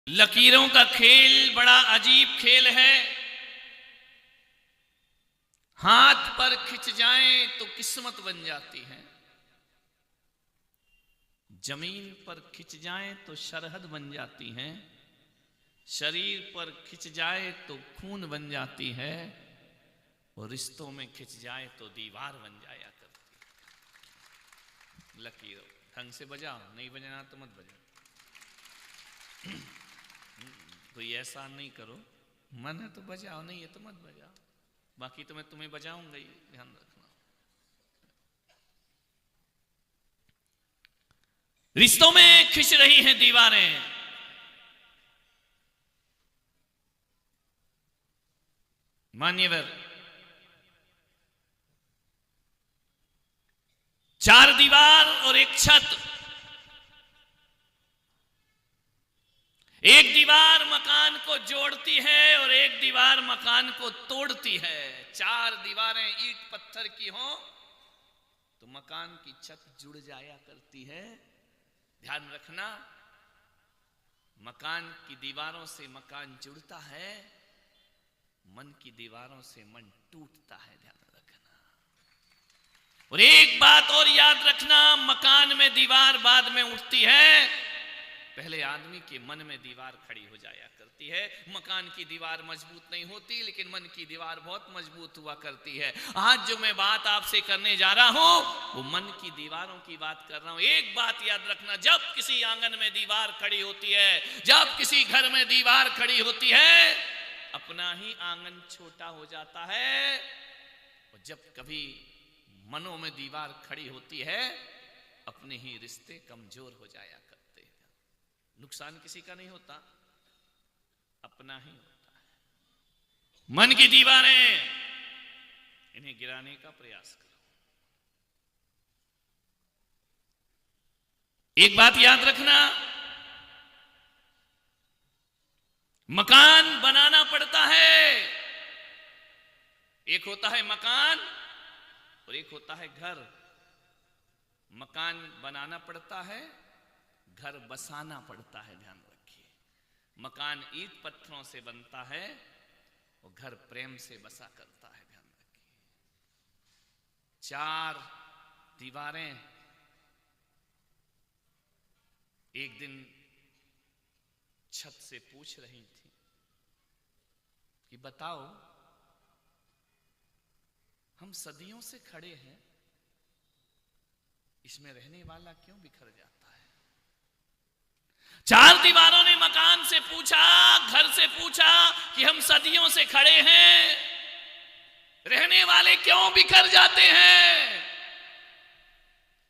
लकीरों का खेल बड़ा अजीब खेल है। हाथ पर खिंच जाएं तो किस्मत बन जाती है, जमीन पर खिंच जाएं तो सरहद बन जाती है, शरीर पर खिंच जाए तो खून बन जाती है, और रिश्तों में खिंच जाए तो दीवार बन जाया करती है। लकीरों ढंग से बजाओ, नहीं बजाना तो मत बजाओ। कोई ऐसा नहीं करो, मन है तो बजाओ, नहीं है तो मत बजाओ, बाकी तो मैं तुम्हें बजाऊंगा ही, ध्यान रखना। रिश्तों में खिंच रही हैं दीवारें, मान्यवर। चार दीवार और एक छत। एक दीवार मकान को जोड़ती है और एक दीवार मकान को तोड़ती है। चार दीवारें ईंट पत्थर की हों तो मकान की छत जुड़ जाया करती है। ध्यान रखना, मकान की दीवारों से मकान जुड़ता है, मन की दीवारों से मन टूटता है। ध्यान रखना। और एक बात और याद रखना, मकान में दीवार बाद में उठती है, पहले आदमी के मन में दीवार खड़ी हो जाया करती है। मकान की दीवार मजबूत नहीं होती, लेकिन मन की दीवार बहुत मजबूत हुआ करती है। आज जो मैं बात आपसे करने जा रहा हूं वो मन की दीवारों की बात कर रहा हूं। एक बात याद रखना, जब किसी आंगन में दीवार खड़ी होती है, जब किसी घर में दीवार खड़ी होती है, अपना ही आंगन छोटा हो जाता है। और जब कभी मनों में दीवार खड़ी होती है, अपने ही रिश्ते कमजोर हो जाया करते हैं। नुकसान किसी का नहीं होता, अपना ही होता है। मन की दीवारें, इन्हें गिराने का प्रयास करो। एक बात याद रखना, मकान बनाना पड़ता है। एक होता है मकान और एक होता है घर। मकान बनाना पड़ता है, घर बसाना पड़ता है। ध्यान रखिए, मकान ईंट पत्थरों से बनता है और घर प्रेम से बसा करता है। ध्यान रखिए, चार दीवारें। एक दिन छत से पूछ रही थी कि बताओ, हम सदियों से खड़े हैं, इसमें रहने वाला क्यों बिखर जाता है? चार दीवारों ने मकान से पूछा, घर से पूछा कि हम सदियों से खड़े हैं, रहने वाले क्यों बिखर जाते हैं?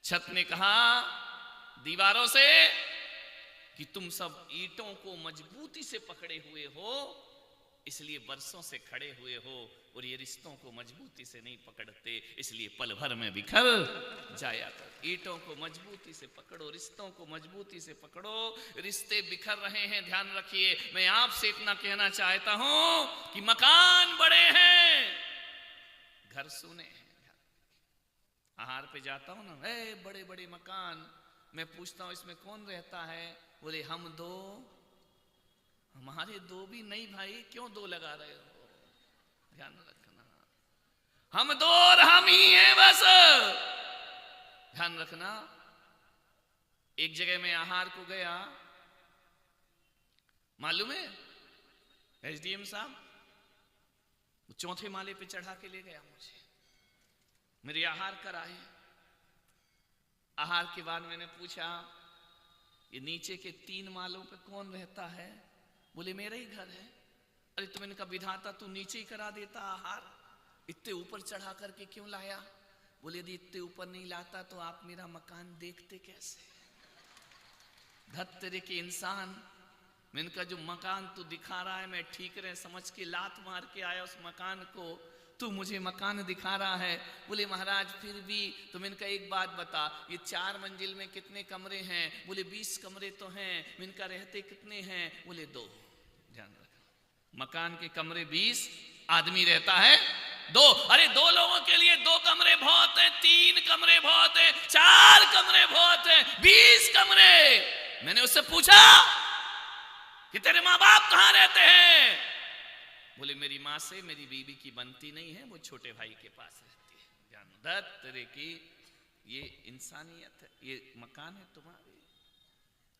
छत ने कहा दीवारों से कि तुम सब ईंटों को मजबूती से पकड़े हुए हो, इसलिए बरसों से खड़े हुए हो, और ये रिश्तों को मजबूती से नहीं पकड़ते, इसलिए पल भर में बिखर जाया कर। ईंटों को मजबूती से पकड़ो, रिश्तों को मजबूती से पकड़ो, रिश्ते बिखर रहे हैं। ध्यान रखिए, मैं आपसे इतना कहना चाहता हूं कि मकान बड़े हैं, घर सुने हैं। आहार पे जाता हूं ना, बड़े बड़े मकान, मैं पूछता हूं इसमें कौन रहता है? बोले हम दो। हमारे दो भी नहीं भाई, क्यों दो लगा रहे हो? ध्यान रखना, हम दो और हम ही हैं बस। ध्यान रखना। एक जगह मैं आहार को गया, मालूम है एसडीएम साहब चौथे माले पे चढ़ा के ले गया मुझे, मेरे आहार कराए। आहार के बाद मैंने पूछा ये नीचे के 3 मालों पे कौन रहता है? बोले मेरा ही घर है। अरे तो मैंने कहा विधाता तू नीचे ही करा देता आहार, इतने ऊपर चढ़ा करके क्यों लाया? बोले यदि इतने ऊपर नहीं लाता तो आप मेरा मकान देखते कैसे? धत तेरे के इंसान, मैंने कहा जो मकान तू दिखा रहा है मैं ठीक रहे समझ के लात मार के आया उस मकान को, तू मुझे मकान दिखा रहा है। बोले महाराज फिर भी। तो मैंने कहा एक बात बता, ये 4 मंजिल में कितने कमरे हैं? बोले 20 कमरे तो हैं। मैंने कहा रहते कितने हैं? बोले 2। ध्यान रखना, मकान के कमरे 20, आदमी रहता है 2। अरे 2 लोगों के लिए 2 कमरे बहुत है, 3 कमरे बहुत है, 4 कमरे बहुत है, 20 कमरे। मैंने उससे पूछा कि तेरे माँ बाप कहां रहते हैं? बोले मेरी माँ से मेरी बीवी की बनती नहीं है, वो छोटे भाई के पास रहती है। जानो दत्त तेरे की ये इंसानियत है, ये मकान है तुम्हारी।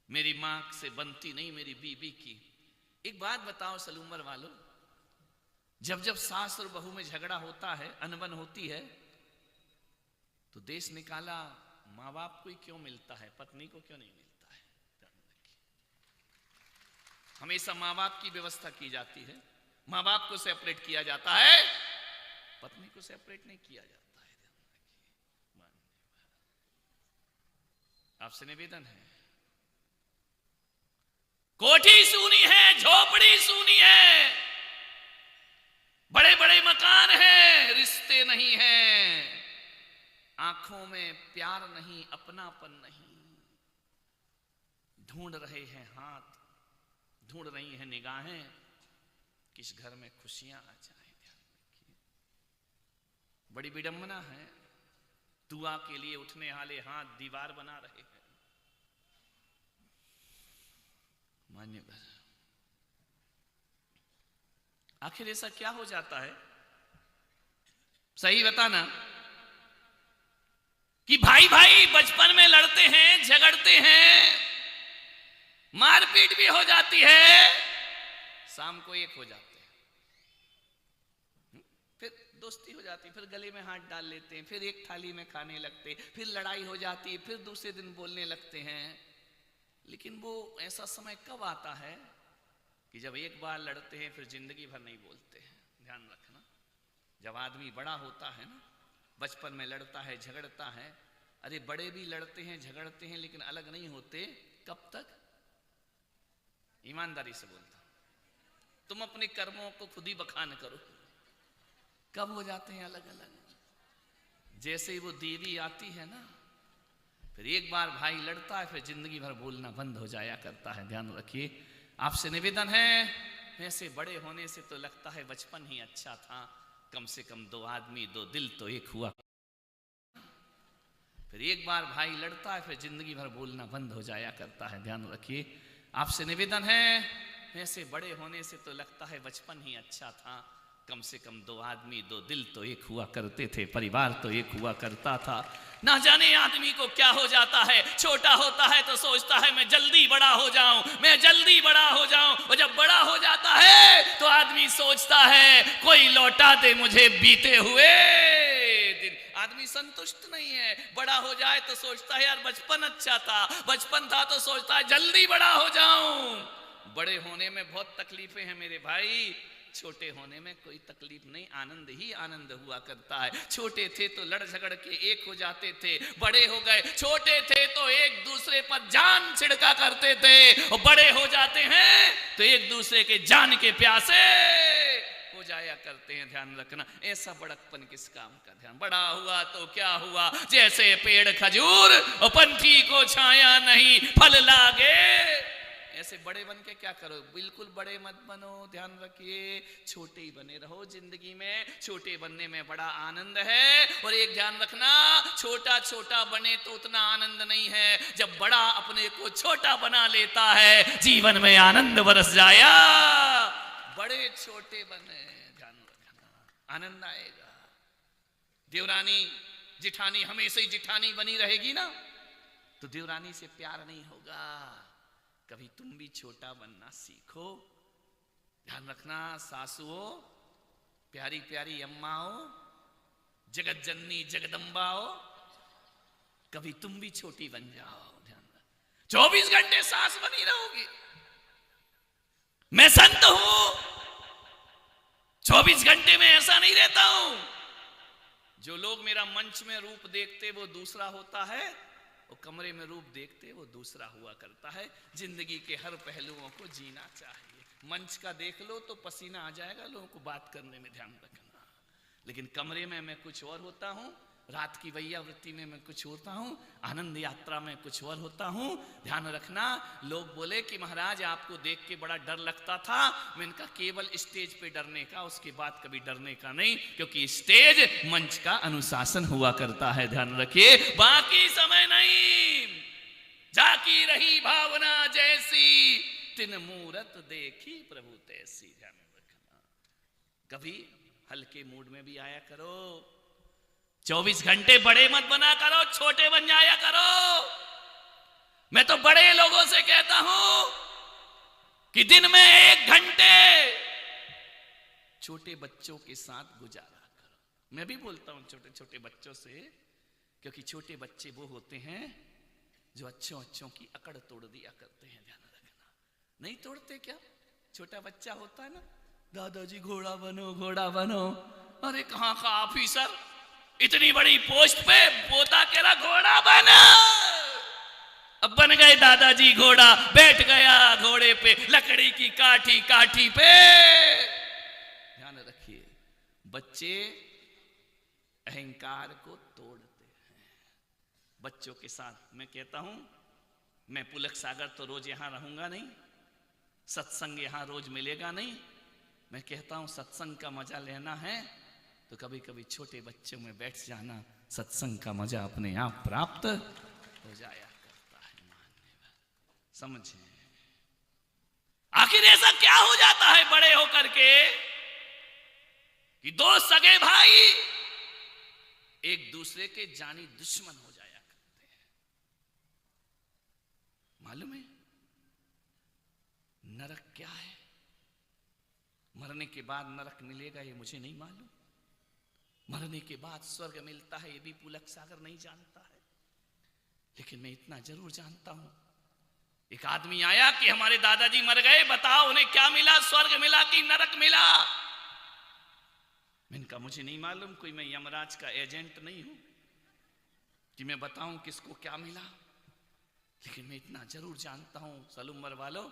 मेरी माँ से बनती नहीं मेरी बीवी की। एक बात बताओ सलूमर वालों, जब जब सास और बहू में झगड़ा होता है, अनबन होती है, तो देश निकाला माँ बाप को ही क्यों मिलता है, पत्नी को क्यों नहीं मिलता है? हमेशा माँ बाप की व्यवस्था की जाती है, माँ बाप को सेपरेट किया जाता है, पत्नी को सेपरेट नहीं किया जाता है। आपसे निवेदन है, कोठी सूनी है, झोपड़ी सूनी है, बड़े बड़े मकान हैं, रिश्ते नहीं हैं, आंखों में प्यार नहीं, अपनापन नहीं, ढूंढ रहे हैं हाथ, ढूंढ रही हैं निगाहें, किस घर में खुशियां आ जाए। ध्यान रखिए, बड़ी विडंबना है, दुआ के लिए उठने वाले हाथ दीवार बना रहे हैं। मान्यवर, आखिर ऐसा क्या हो जाता है? सही बताना कि भाई भाई बचपन में लड़ते हैं, झगड़ते हैं, मारपीट भी हो जाती है, शाम को एक हो जाते हैं, फिर दोस्ती हो जाती है, फिर गले में हाथ डाल लेते हैं, फिर एक थाली में खाने लगते, फिर लड़ाई हो जाती है, फिर दूसरे दिन बोलने लगते हैं। लेकिन वो ऐसा समय कब आता है कि जब एक बार लड़ते हैं फिर जिंदगी भर नहीं बोलते हैं। ध्यान रखना, जब आदमी बड़ा होता है ना, बचपन में लड़ता है, झगड़ता है, अरे बड़े भी लड़ते हैं, झगड़ते हैं, लेकिन अलग नहीं होते। कब तक? ईमानदारी से बोलता, तुम अपने कर्मों को खुद ही बखान करो, कब हो जाते हैं अलग अलग? जैसे ही वो देवी आती है ना, फिर एक बार भाई लड़ता है, फिर जिंदगी भर बोलना बंद हो जाया करता है। ध्यान रखिए, आपसे निवेदन है, ऐसे बड़े होने से तो लगता है बचपन ही अच्छा था, कम से कम दो आदमी दो दिल तो एक हुआ। फिर एक बार भाई लड़ता है, फिर जिंदगी भर बोलना बंद हो जाया करता है। ध्यान रखिए, आपसे निवेदन है, ऐसे बड़े होने से तो लगता है बचपन ही अच्छा था, कम से कम दो आदमी दो दिल तो एक हुआ करते थे, परिवार तो एक हुआ करता था। ना जाने आदमी को क्या हो जाता है, छोटा होता है तो सोचता है मैं जल्दी बड़ा हो जाऊं, मैं जल्दी बड़ा हो जाऊं, और जब बड़ा हो जाता है तो आदमी सोचता है कोई लौटा दे मुझे बीते हुए दिन। आदमी संतुष्ट नहीं है, बड़ा हो जाए तो सोचता है यार बचपन अच्छा था, बचपन था तो सोचता है जल्दी बड़ा हो जाऊं। बड़े होने में बहुत तकलीफें हैं मेरे भाई, छोटे होने में कोई तकलीफ नहीं, आनंद ही आनंद हुआ करता है। छोटे थे तो लड़ झगड़ के एक हो जाते थे, बड़े हो गए, छोटे थे तो एक दूसरे पर जान छिड़का करते थे, और बड़े हो जाते हैं तो एक दूसरे के जान के प्यासे हो जाया करते हैं। ध्यान रखना, ऐसा बड़कपन किस काम का? ध्यान, बड़ा हुआ तो क्या हुआ, जैसे पेड़ खजूर और पंछी को छाया नहीं फल लागे, ऐसे बड़े बन के क्या करो? बिल्कुल बड़े मत बनो। ध्यान रखिए, छोटे ही बने रहो जिंदगी में, छोटे बनने में बड़ा आनंद है। और एक ध्यान रखना, छोटा छोटा बने तो उतना आनंद नहीं है, जब बड़ा अपने को छोटा बना लेता है जीवन में आनंद बरस जाया। बड़े छोटे बने, ध्यान रखना, आनंद आएगा। देवरानी जिठानी हमेशा ही जिठानी बनी रहेगी ना, तो देवरानी से प्यार नहीं होगा। कभी तुम भी छोटा बनना सीखो। ध्यान रखना, सासुओं, प्यारी प्यारी अम्माओं, जगत जननी जगदम्बाओ, कभी तुम भी छोटी बन जाओ। ध्यान रखना, 24 घंटे सास बनी रहोगी। मैं संत हूं, 24 घंटे में ऐसा नहीं रहता हूं। जो लोग मेरा मंच में रूप देखते वो दूसरा होता है, और कमरे में रूप देखते वो दूसरा हुआ करता है। जिंदगी के हर पहलुओं को जीना चाहिए। मंच का देख लो तो पसीना आ जाएगा लोगों को बात करने में, ध्यान रखना। लेकिन कमरे में मैं कुछ और होता हूं, रात की वैयावृत्ति में मैं कुछ होता हूं, आनंद यात्रा में कुछ और होता हूं। ध्यान रखना, लोग बोले कि महाराज आपको देख के बड़ा डर लगता था। मैंने कहा केवल स्टेज पे डरने का, उसके बाद कभी डरने का नहीं, क्योंकि स्टेज मंच का अनुशासन हुआ करता है। ध्यान रखिए, बाकी समय नहीं। जाकी रही भावना जैसी तिन मूरत देखी प्रभु तैसी। ध्यान रखना, कभी हल्के मूड में भी आया करो। 24 घंटे बड़े मत बना करो, छोटे बन जाया करो। मैं तो बड़े लोगों से कहता हूं कि दिन में 1 घंटे छोटे बच्चों के साथ गुजारा करो। मैं भी बोलता हूं छोटे छोटे बच्चों से, क्योंकि छोटे बच्चे वो होते हैं जो अच्छों अच्छों की अकड़ तोड़ दिया करते हैं। ध्यान रखना, नहीं तोड़ते क्या? छोटा बच्चा होता है ना, दादाजी घोड़ा बनो घोड़ा बनो। अरे कहां का ऑफिसर, इतनी बड़ी पोस्ट पे, पोता कह रहा घोड़ा बना। अब बन गए दादाजी घोड़ा, बैठ गया घोड़े पे, लकड़ी की काठी काठी पे। ध्यान रखिए, बच्चे अहंकार को तोड़ते हैं। बच्चों के साथ मैं कहता हूं, मैं पुलक सागर तो रोज यहां रहूंगा नहीं, सत्संग यहां रोज मिलेगा नहीं। मैं कहता हूं सत्संग का मजा लेना है तो कभी कभी छोटे बच्चों में बैठ जाना, सत्संग का मजा अपने आप प्राप्त हो जाया करता है। समझे? आखिर ऐसा क्या हो जाता है बड़े होकर के कि 2 सगे भाई एक दूसरे के जानी दुश्मन हो जाया करते हैं? मालूम है नरक क्या है? मरने के बाद नरक मिलेगा ये मुझे नहीं मालूम। मरने के बाद स्वर्ग मिलता है ये भी पुलक सागर नहीं जानता है। लेकिन मैं इतना जरूर जानता हूं, एक आदमी आया कि हमारे दादाजी मर गए, बताओ उन्हें क्या मिला, स्वर्ग मिला कि नरक मिला? मैंने कहा मुझे नहीं मालूम, कोई मैं यमराज का एजेंट नहीं हूं कि मैं बताऊं किसको क्या मिला। लेकिन मैं इतना जरूर जानता हूं साल उम्र वालों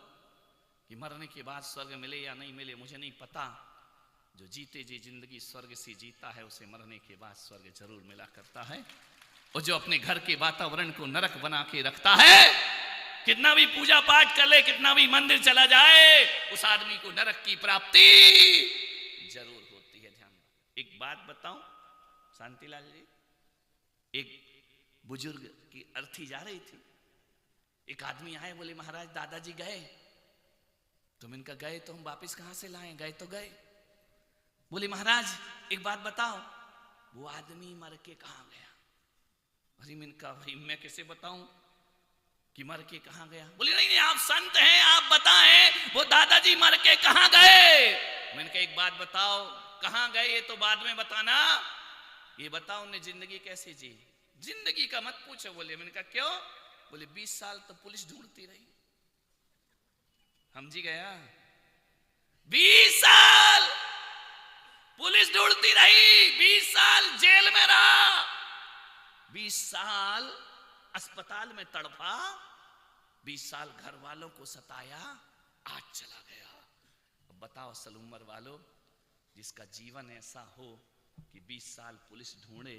कि मरने के बाद स्वर्ग मिले या नहीं मिले मुझे नहीं पता। जो जीते जी जिंदगी स्वर्ग से जीता है उसे मरने के बाद स्वर्ग जरूर मिला करता है। और जो अपने घर के वातावरण को नरक बना के रखता है, कितना भी पूजा पाठ कर ले, कितना भी मंदिर चला जाए, उस आदमी को नरक की प्राप्ति जरूर होती है। ध्यान रखो। एक बात बताऊं शांतिलाल जी, एक बुजुर्ग की अर्थी जा रही थी, एक आदमी आए, बोले महाराज दादाजी गए। तो मैंने कहा गए तो हम वापिस कहां से लाए, गए तो गए। बोले महाराज एक बात बताओ, वो आदमी मर के कहां गया? अरे मैंने कहा भाई मैं कैसे बताऊं कि मर के कहां गया? बोले नहीं नहीं आप संत हैं, आप बताएं वो दादाजी मर के कहां गए। मैंने कहा एक बात बताओ, कहां गए ये तो बाद में बताना, ये बताओ उन्हें जिंदगी कैसे जी? जिंदगी का मत पूछो। बोले, मैंने कहा क्यों? बोले 20 साल तो पुलिस ढूंढती रही। समझी गया? 20 साल पुलिस ढूंढती रही, 20 साल जेल में रहा, 20 साल अस्पताल में तड़पा, 20 साल घर वालों को सताया, आज चला गया। अब बताओ असल उम्र वालों, जिसका जीवन ऐसा हो कि 20 साल पुलिस ढूंढे,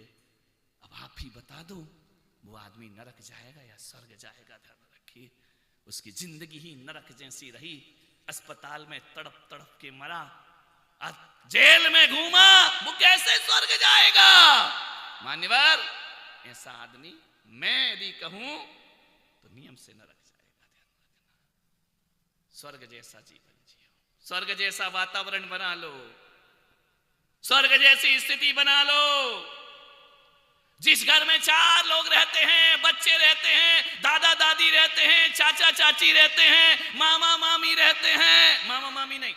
अब आप ही बता दो वो आदमी नरक जाएगा या स्वर्ग जाएगा? ध्यान रखिए, उसकी जिंदगी ही नरक जैसी रही। अस्पताल में तड़प तड़प के मरा, जेल में घूमा, वो कैसे स्वर्ग जाएगा? मान्यवर, ऐसा आदमी मैं यदि कहूं तो नियम से नरक जाएगा। ध्यान रखना, स्वर्ग जैसा जीवन जियो, स्वर्ग जैसा वातावरण बना लो, स्वर्ग जैसी स्थिति बना लो। जिस घर में 4 लोग रहते हैं, बच्चे रहते हैं, दादा दादी रहते हैं, चाचा चाची रहते हैं, मामा मामी रहते हैं, मामा मामी नहीं,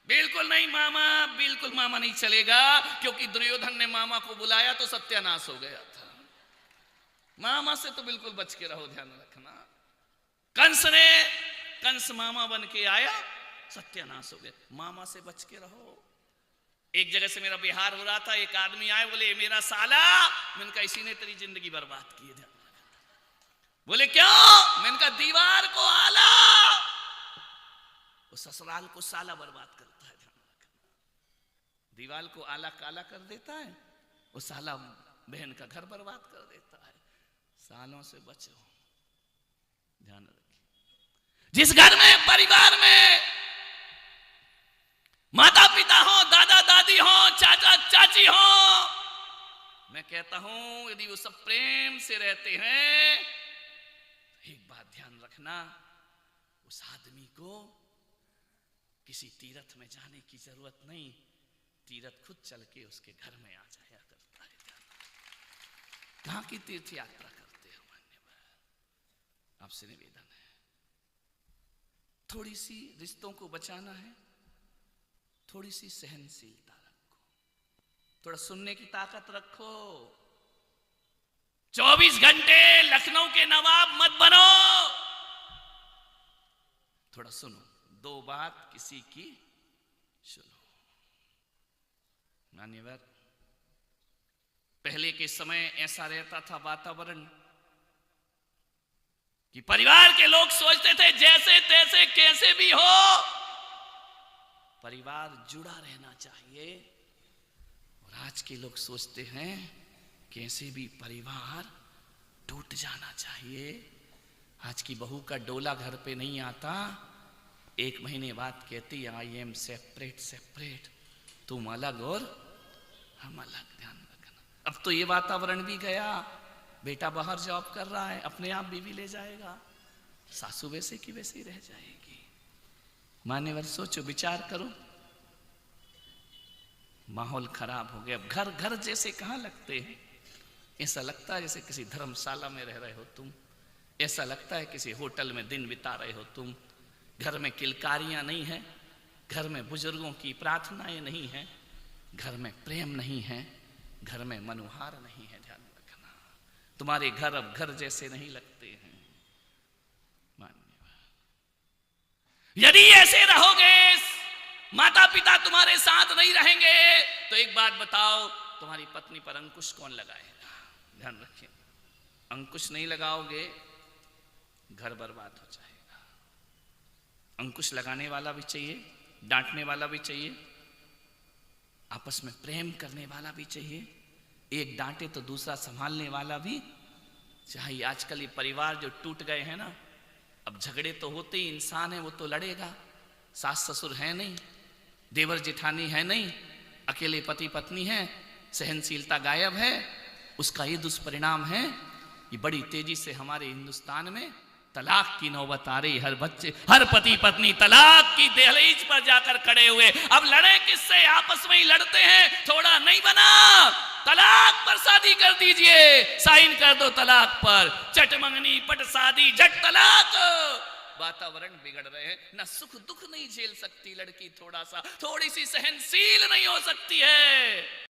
बिल्कुल नहीं, मामा बिल्कुल मामा नहीं चलेगा, क्योंकि दुर्योधन ने मामा को बुलाया तो सत्यानाश हो गया था। मामा से तो बिल्कुल बच के रहो, ध्यान रखना। कंस मामा बन के आया, सत्यानाश हो गया। मामा से बच के रहो। एक जगह से मेरा बिहार हो रहा था, एक आदमी आए, बोले मेरा साला। मैंने कहा इसी ने तेरी जिंदगी बर्बाद की है। बोले क्यों? मैंने कहा दीवार को आला, वो ससुराल को साला बर्बाद करता है। दीवार को आला काला कर देता है, वो साला बहन का घर बर्बाद कर देता है। सालों से बचो, ध्यान रखिए। जिस घर में परिवार में माता पिता हो, दादा दादी हो, चाचा चाची हो, मैं कहता हूं यदि वो सब प्रेम से रहते हैं, एक बात ध्यान रखना, उस आदमी को किसी तीर्थ में जाने की जरूरत नहीं, तीर्थ खुद चल के उसके घर में आ जाया करता है। कहां की तीर्थ यात्रा करते हो? मान्यवर, आपसे निवेदन है, थोड़ी सी रिश्तों को बचाना है, थोड़ी सी सहनशीलता रखो, थोड़ा सुनने की ताकत रखो। 24 घंटे लखनऊ के नवाब मत बनो, थोड़ा सुनो, दो बात किसी की सुनो। मान्यवर, पहले के समय ऐसा रहता था वातावरण कि परिवार के लोग सोचते थे जैसे तैसे कैसे भी हो परिवार जुड़ा रहना चाहिए, और आज के लोग सोचते हैं कैसे भी परिवार टूट जाना चाहिए। आज की बहू का डोला घर पे नहीं आता, 1 महीने बाद कहती आई एम सेपरेट सेपरेट, तुम अलग और हम अलग। ध्यान रखना, अब तो ये वातावरण भी गया, बेटा बाहर जॉब कर रहा है, अपने आप बीवी ले जाएगा, सासू वैसे की वैसे ही रह जाएगी। मान्यवर, सोचो, विचार करो, माहौल खराब हो गया। अब घर घर जैसे कहां लगते हैं, ऐसा लगता है जैसे किसी धर्मशाला में रह रहे हो तुम, ऐसा लगता है किसी होटल में दिन बिता रहे हो तुम। घर में किलकारियां नहीं है, घर में बुजुर्गों की प्रार्थनाएं नहीं है, घर में प्रेम नहीं है, घर में मनुहार नहीं है। ध्यान रखना, तुम्हारे घर अब घर जैसे नहीं लगते हैं। यदि ऐसे रहोगे, माता पिता तुम्हारे साथ नहीं रहेंगे, तो एक बात बताओ, तुम्हारी पत्नी पर अंकुश कौन लगाएगा? ध्यान रखिए, अंकुश नहीं लगाओगे घर बर्बाद हो जाएगा। अंकुश लगाने वाला भी चाहिए, डांटने वाला भी चाहिए, आपस में प्रेम करने वाला भी चाहिए, एक डांटे तो दूसरा संभालने वाला भी चाहिए। आजकल ये परिवार जो टूट गए हैं ना, अब झगड़े तो होते ही, इंसान है वो तो लड़ेगा, सास ससुर है नहीं, देवर जेठानी है नहीं, अकेले पति पत्नी है, सहनशीलता गायब है। उसका ये दुष्परिणाम है, ये बड़ी तेजी से हमारे हिंदुस्तान में तलाक की नौबत आ रही। हर पति पत्नी तलाक की दहलीज पर जाकर खड़े हुए। अब लड़े किससे? आपस में ही लड़ते हैं। थोड़ा नहीं बना, तलाक पर शादी कर दीजिए, साइन कर दो तलाक पर, चट मंगनी पट शादी झट तलाक। वातावरण बिगड़ रहे हैं, ना सुख दुख नहीं झेल सकती लड़की, थोड़ा सा थोड़ी सी सहनशील नहीं हो सकती है।